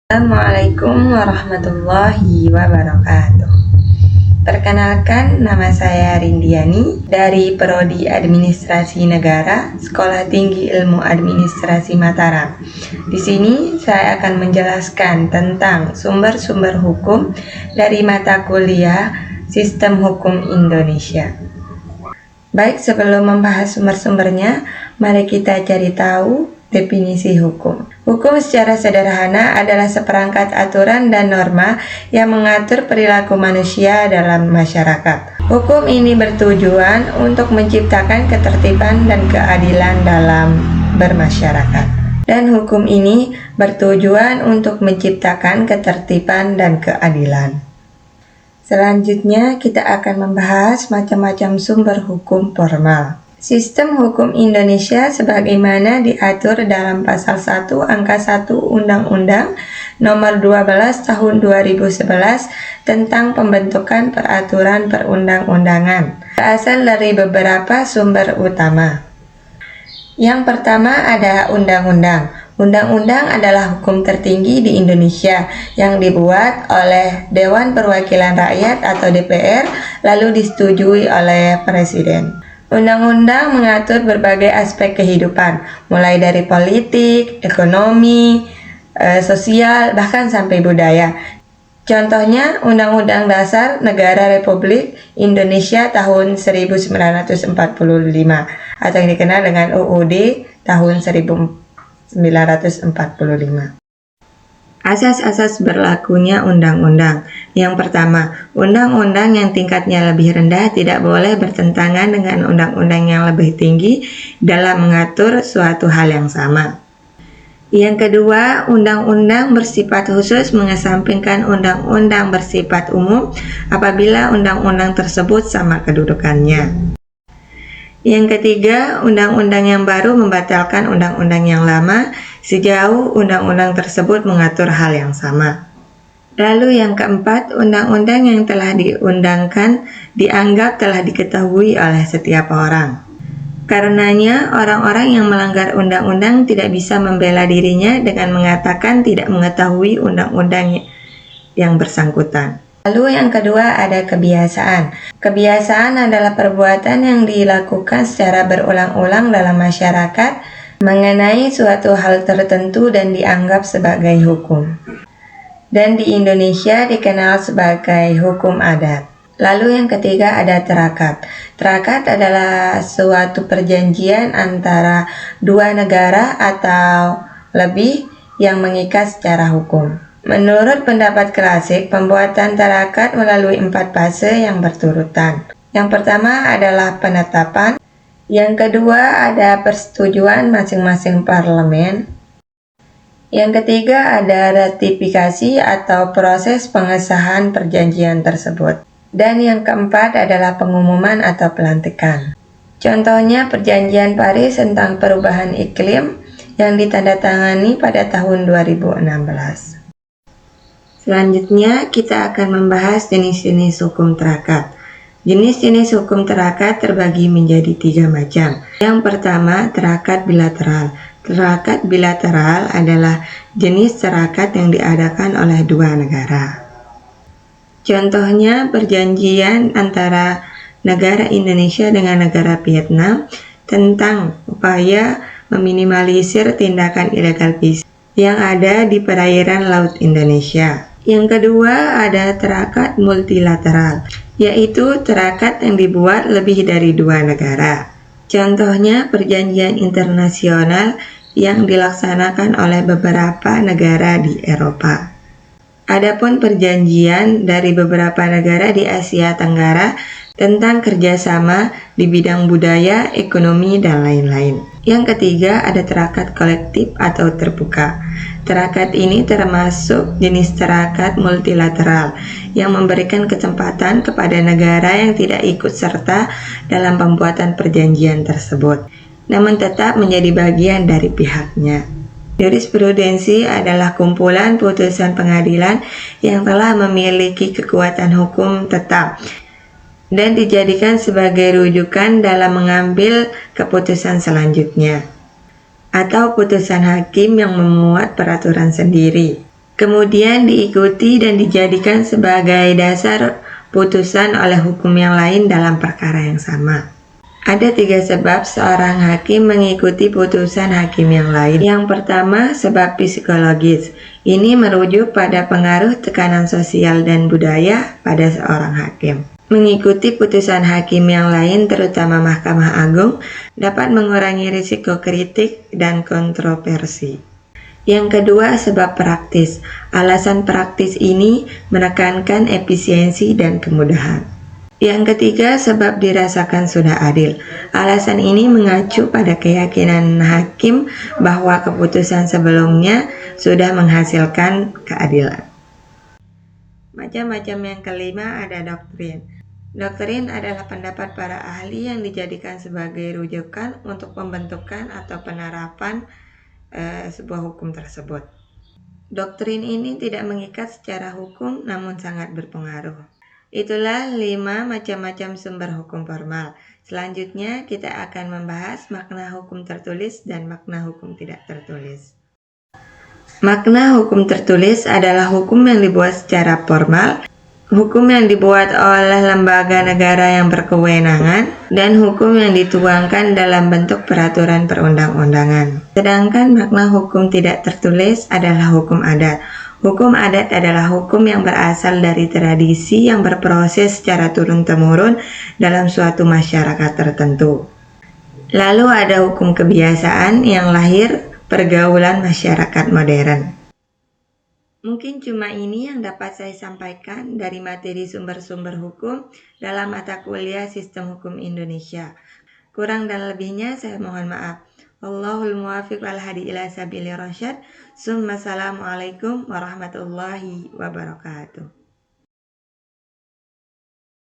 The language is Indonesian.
Assalamualaikum warahmatullahi wabarakatuh. Perkenalkan, nama saya Rindiani dari Prodi Administrasi Negara, Sekolah Tinggi Ilmu Administrasi Mataram. Di sini saya akan menjelaskan tentang sumber-sumber hukum dari mata kuliah Sistem Hukum Indonesia. Baik, sebelum membahas sumber-sumbernya, mari kita cari tahu definisi hukum. Hukum secara sederhana adalah seperangkat aturan dan norma yang mengatur perilaku manusia dalam masyarakat. Hukum ini bertujuan untuk menciptakan ketertiban dan keadilan dalam bermasyarakat. Dan hukum ini bertujuan untuk menciptakan ketertiban dan keadilan. Selanjutnya kita akan membahas macam-macam sumber hukum formal. Sistem hukum Indonesia sebagaimana diatur dalam pasal 1 angka 1 Undang-Undang Nomor 12 Tahun 2011 tentang pembentukan peraturan perundang-undangan, berasal dari beberapa sumber utama. Yang pertama ada undang-undang. Undang-undang adalah hukum tertinggi di Indonesia yang dibuat oleh Dewan Perwakilan Rakyat atau DPR lalu disetujui oleh Presiden. Undang-undang mengatur berbagai aspek kehidupan, mulai dari politik, ekonomi, sosial, bahkan sampai budaya. Contohnya, Undang-Undang Dasar Negara Republik Indonesia tahun 1945 atau yang dikenal dengan UUD tahun 1945. Asas-asas berlakunya undang-undang. Yang pertama, undang-undang yang tingkatnya lebih rendah tidak boleh bertentangan dengan undang-undang yang lebih tinggi dalam mengatur suatu hal yang sama. Yang kedua, undang-undang bersifat khusus mengesampingkan undang-undang bersifat umum apabila undang-undang tersebut sama kedudukannya. Yang ketiga, undang-undang yang baru membatalkan undang-undang yang lama sejauh undang-undang tersebut mengatur hal yang sama. Lalu yang keempat, undang-undang yang telah diundangkan dianggap telah diketahui oleh setiap orang. Karenanya, orang-orang yang melanggar undang-undang tidak bisa membela dirinya dengan mengatakan tidak mengetahui undang-undang yang bersangkutan. Lalu yang kedua ada kebiasaan. Kebiasaan adalah perbuatan yang dilakukan secara berulang-ulang dalam masyarakat mengenai suatu hal tertentu dan dianggap sebagai hukum. Dan di Indonesia dikenal sebagai hukum adat. Lalu yang ketiga ada terakat. Terakat adalah suatu perjanjian antara dua negara atau lebih yang mengikat secara hukum. Menurut pendapat klasik, pembuatan terakat melalui 4 fase yang berturutan. Yang pertama adalah penetapan. Yang kedua ada persetujuan masing-masing parlemen. Yang ketiga ada ratifikasi atau proses pengesahan perjanjian tersebut. Dan yang keempat adalah pengumuman atau pelantikan. Contohnya Perjanjian Paris tentang perubahan iklim yang ditandatangani pada tahun 2016. Selanjutnya kita akan membahas jenis-jenis hukum terakat. Jenis-jenis hukum terakat terbagi menjadi 3 macam. Yang pertama, terakat bilateral. Terakat bilateral adalah jenis terakat yang diadakan oleh dua negara. Contohnya perjanjian antara negara Indonesia dengan negara Vietnam tentang upaya meminimalisir tindakan illegal fishing yang ada di perairan Laut Indonesia. Yang kedua ada terakat multilateral, yaitu terakat yang dibuat lebih dari dua negara. Contohnya perjanjian internasional yang dilaksanakan oleh beberapa negara di Eropa. Adapun perjanjian dari beberapa negara di Asia Tenggara tentang kerjasama di bidang budaya, ekonomi, dan lain-lain. Yang ketiga ada terakat kolektif atau terbuka. Terakat ini termasuk jenis terakat multilateral yang memberikan kesempatan kepada negara yang tidak ikut serta dalam pembuatan perjanjian tersebut, namun tetap menjadi bagian dari pihaknya. Jurisprudensi adalah kumpulan putusan pengadilan yang telah memiliki kekuatan hukum tetap dan dijadikan sebagai rujukan dalam mengambil keputusan selanjutnya. atau putusan hakim yang memuat peraturan sendiri. kemudian diikuti dan dijadikan sebagai dasar putusan oleh hukum yang lain dalam perkara yang sama. Ada 3 sebab seorang hakim mengikuti putusan hakim yang lain. Yang pertama, sebab psikologis. Ini merujuk pada pengaruh tekanan sosial dan budaya pada seorang hakim. Mengikuti putusan hakim yang lain, terutama Mahkamah Agung, dapat mengurangi risiko kritik dan kontroversi. Yang kedua, sebab praktis. Alasan praktis ini menekankan efisiensi dan kemudahan. Yang ketiga, sebab dirasakan sudah adil. Alasan ini mengacu pada keyakinan hakim bahwa keputusan sebelumnya sudah menghasilkan keadilan. Macam-macam yang kelima ada doktrin. Doktrin adalah pendapat para ahli yang dijadikan sebagai rujukan untuk pembentukan atau penerapan sebuah hukum tersebut. Doktrin ini tidak mengikat secara hukum namun sangat berpengaruh. Itulah 5 macam-macam sumber hukum formal. Selanjutnya kita akan membahas makna hukum tertulis dan makna hukum tidak tertulis. Makna hukum tertulis adalah hukum yang dibuat secara formal, hukum yang dibuat oleh lembaga negara yang berkewenangan, dan hukum yang dituangkan dalam bentuk peraturan perundang-undangan. Sedangkan makna hukum tidak tertulis adalah hukum adat. Hukum adat adalah hukum yang berasal dari tradisi yang berproses secara turun-temurun dalam suatu masyarakat tertentu. Lalu ada hukum kebiasaan yang lahir pergaulan masyarakat modern. Mungkin cuma ini yang dapat saya sampaikan dari materi sumber-sumber hukum dalam mata kuliah Sistem Hukum Indonesia. Kurang dan lebihnya saya mohon maaf. Wallahul muwaffiq wal hadi ila sabilir rasyad. Assalamualaikum warahmatullahi wabarakatuh.